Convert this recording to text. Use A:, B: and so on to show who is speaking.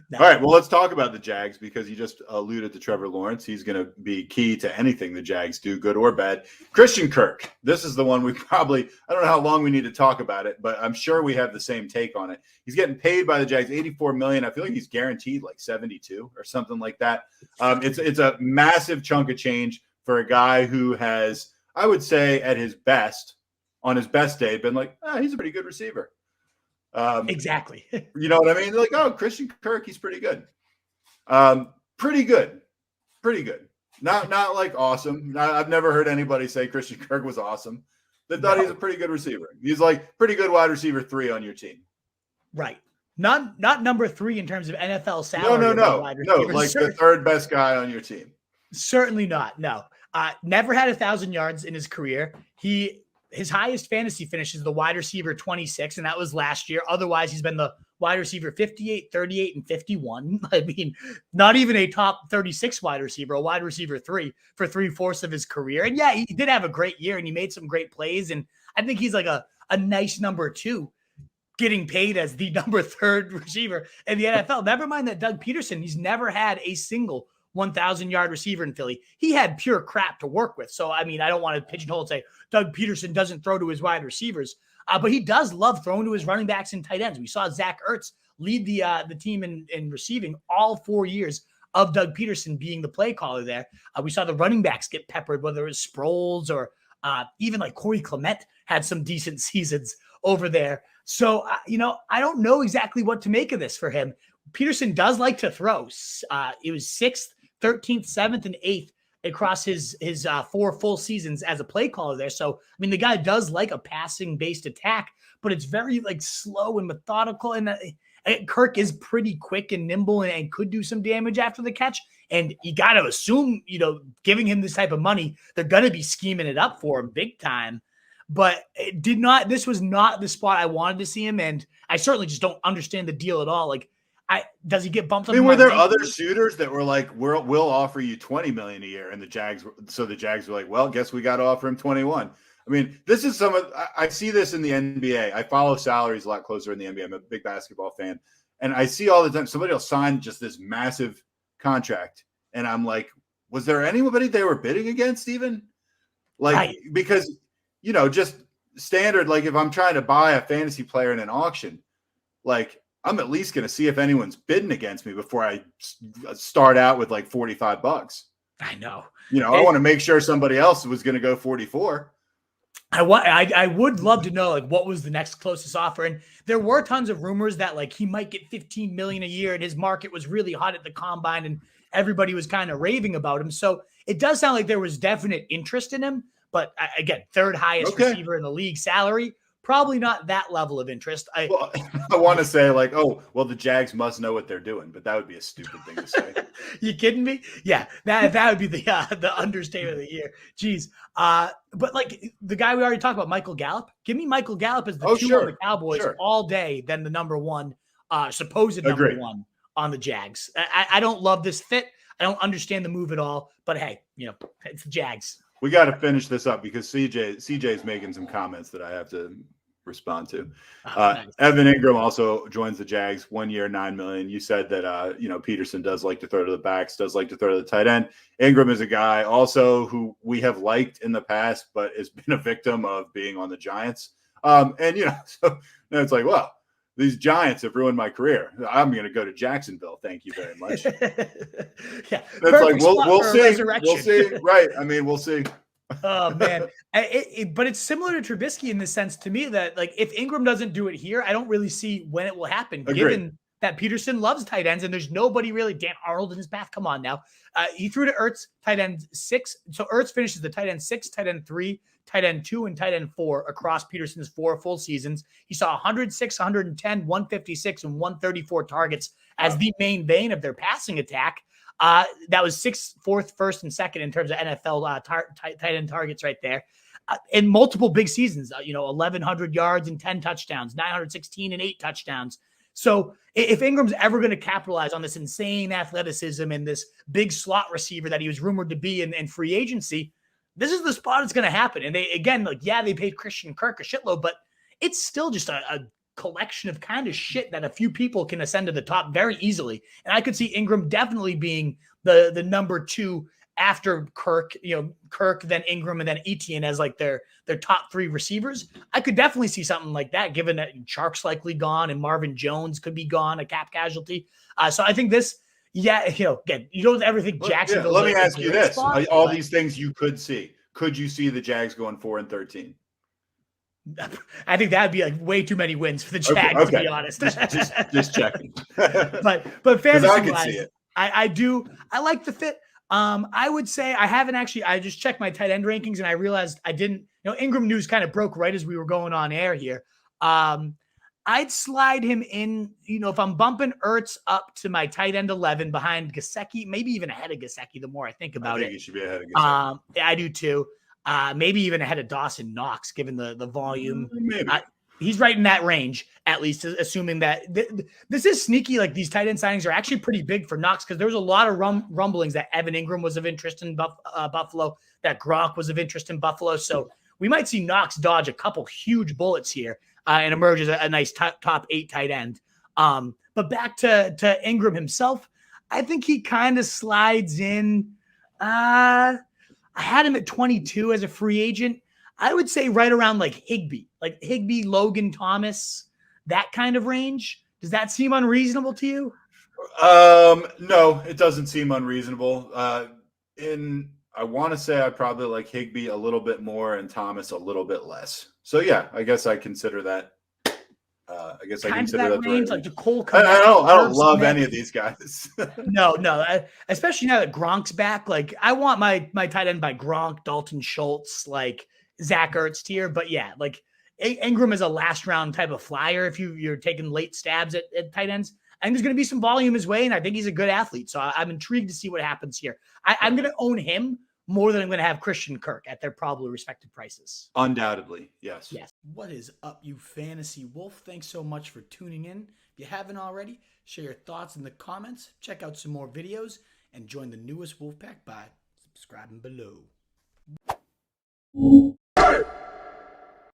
A: No.
B: All right, well, let's talk about the Jags because you just alluded to Trevor Lawrence. He's going to be key to anything the Jags do, good or bad. Christian Kirk, this is the one I don't know how long we need to talk about it, but I'm sure we have the same take on it. He's getting paid by the Jags $84 million. I feel like he's guaranteed like 72 or something like that. It's a massive chunk of change for a guy who has, I would say, on his best day, been like, he's a pretty good receiver.
A: Exactly.
B: You know what I mean? Like, Christian Kirk, he's pretty good. Pretty good. Not like awesome. I've never heard anybody say Christian Kirk was awesome. They thought he's a pretty good receiver. He's like pretty good wide receiver 3 on your team.
A: Right. Not number 3 in terms of NFL salary.
B: No. Like the third best guy on your team.
A: Certainly not. No. Never had 1,000 yards in his career. His highest fantasy finish is the wide receiver 26, and that was last year. Otherwise, he's been the wide receiver 58, 38, and 51. I mean, not even a top 36 wide receiver, a wide receiver 3 for 3/4 of his career. And yeah, he did have a great year, and he made some great plays. And I think he's like a nice number 2, getting paid as the number 3rd receiver in the NFL. Never mind that Doug Pederson, he's never had a single 1,000-yard receiver in Philly. He had pure crap to work with. So, I mean, I don't want to pigeonhole and say Doug Pederson doesn't throw to his wide receivers, but he does love throwing to his running backs and tight ends. We saw Zach Ertz lead the team in receiving all 4 years of Doug Pederson being the play caller there. We saw the running backs get peppered, whether it was Sproles or even like Corey Clement had some decent seasons over there. So, I don't know exactly what to make of this for him. Pederson does like to throw. It was 6th, 13th, 7th, and 8th across his 4 full seasons as a play caller there. So, I mean, the guy does like a passing-based attack, but it's very like slow and methodical. And Kirk is pretty quick and nimble and could do some damage after the catch. And you got to assume, giving him this type of money, they're going to be scheming it up for him big time. But this was not the spot I wanted to see him. And I certainly just don't understand the deal at all. Like, does he get bumped up?
B: I mean, were there other suitors that were like, we'll offer you $20 million a year, and the Jags were like, well, guess we got to offer him 21. I mean, this is I see this in the NBA. I follow salaries a lot closer in the NBA. I'm a big basketball fan, and I see all the time somebody will sign just this massive contract, and I'm like, was there anybody they were bidding against even? Like, right. Because just standard. Like, if I'm trying to buy a fantasy player in an auction, like, I'm at least going to see if anyone's bidding against me before I start out with like $45.
A: I know.
B: I want to make sure somebody else was going to go 44.
A: I would love to know like what was the next closest offer. And there were tons of rumors that like he might get $15 million a year and his market was really hot at the combine and everybody was kind of raving about him. So it does sound like there was definite interest in him. But again, 3rd highest receiver in the league salary. Probably not that level of interest. I
B: want to say like, the Jags must know what they're doing, but that would be a stupid thing to say.
A: You kidding me? Yeah, that would be the understatement of the year. Jeez. But like the guy we already talked about, Michael Gallup. Give me Michael Gallup as the 2 on the Cowboys all day, then the number 1, supposed number 1 on the Jags. I don't love this fit. I don't understand the move at all. But hey, it's the Jags.
B: We got to finish this up because CJ's making some comments that I have to respond to. Nice. Evan Engram also joins the Jags, 1 year, $9 million. You said that Pederson does like to throw to the backs, does like to throw to the tight end. Engram is a guy also who we have liked in the past, but has been a victim of being on the Giants. So now it's like, well, these Giants have ruined my career. I'm going to go to Jacksonville. Thank you very much.
A: Yeah,
B: it's like we'll see. We'll see. Right. I mean, we'll see.
A: Oh man, but it's similar to Trubisky in the sense to me that like if Engram doesn't do it here, I don't really see when it will happen.
B: Agreed.
A: Given that Pederson loves tight ends and there's nobody really Dan Arnold in his path. Come on now, he threw to Ertz, tight end 6. So Ertz finishes the tight end 6, tight end 3, tight end 2, and tight end 4 across Pederson's 4 full seasons. He saw 106, 110, 156, and 134 targets as the main vein of their passing attack. That was 6th, 4th, 1st, and 2nd in terms of NFL tight end targets right there. In multiple big seasons, 1,100 yards and 10 touchdowns, 916 and 8 touchdowns. So if Ingram's ever going to capitalize on this insane athleticism and this big slot receiver that he was rumored to be in free agency, this is the spot it's going to happen. And they paid Christian Kirk a shitload, but it's still just a collection of kind of shit that a few people can ascend to the top very easily. And I could see Engram definitely being the number 2 after Kirk, Kirk, then Engram, and then Etienne as like their top 3 receivers. I could definitely see something like that, given that Chark's likely gone and Marvin Jones could be gone, a cap casualty. So I think this, again, you don't ever think Jacksonville.
B: Let me ask you this: all these things you could see. Could you see the Jags going 4-13?
A: I think that'd be like way too many wins for the Jags, to be honest.
B: Just checking.
A: but fantasy
B: I could see it.
A: I do. I like the fit. I would say I just checked my tight end rankings and I realized I didn't, Engram news kind of broke right as we were going on air here. I'd slide him in, if I'm bumping Ertz up to my tight end 11 behind Gesicki, maybe even ahead of Gesicki, the more I think about it.
B: He should be ahead of Gesicki.
A: I do too. Maybe even ahead of Dawson Knox, given the volume.
B: Maybe.
A: He's right in that range, at least, assuming that this is sneaky. Like, these tight end signings are actually pretty big for Knox, because there was a lot of rumblings that Evan Engram was of interest in Buffalo, that Gronk was of interest in Buffalo. So we might see Knox dodge a couple huge bullets here and emerge as a nice top 8 tight end. But back to Engram himself, I think he kind of slides in. I had him at 22 as a free agent. I would say right around like Higbee, Logan Thomas, that kind of range. Does that seem unreasonable to you?
B: No, it doesn't seem unreasonable. I want to say I probably like Higbee a little bit more and Thomas a little bit less. So yeah, I guess I consider that. I consider that
A: range, like the Cole.
B: I don't love any of these guys.
A: No, especially now that Gronk's back. Like, I want my tight end by Gronk, Dalton Schultz, like Zach Ertz tier. But yeah, like Engram is a last round type of flyer if you're taking late stabs at tight ends. I think there's going to be some volume his way, and I think he's a good athlete. So I'm intrigued to see what happens here. I'm going to own him more than I'm going to have Christian Kirk at their probably respective prices.
B: Undoubtedly, yes.
A: What is up, you fantasy wolf? Thanks so much for tuning in. If you haven't already, share your thoughts in the comments, check out some more videos, and join the newest Wolfpack by subscribing below.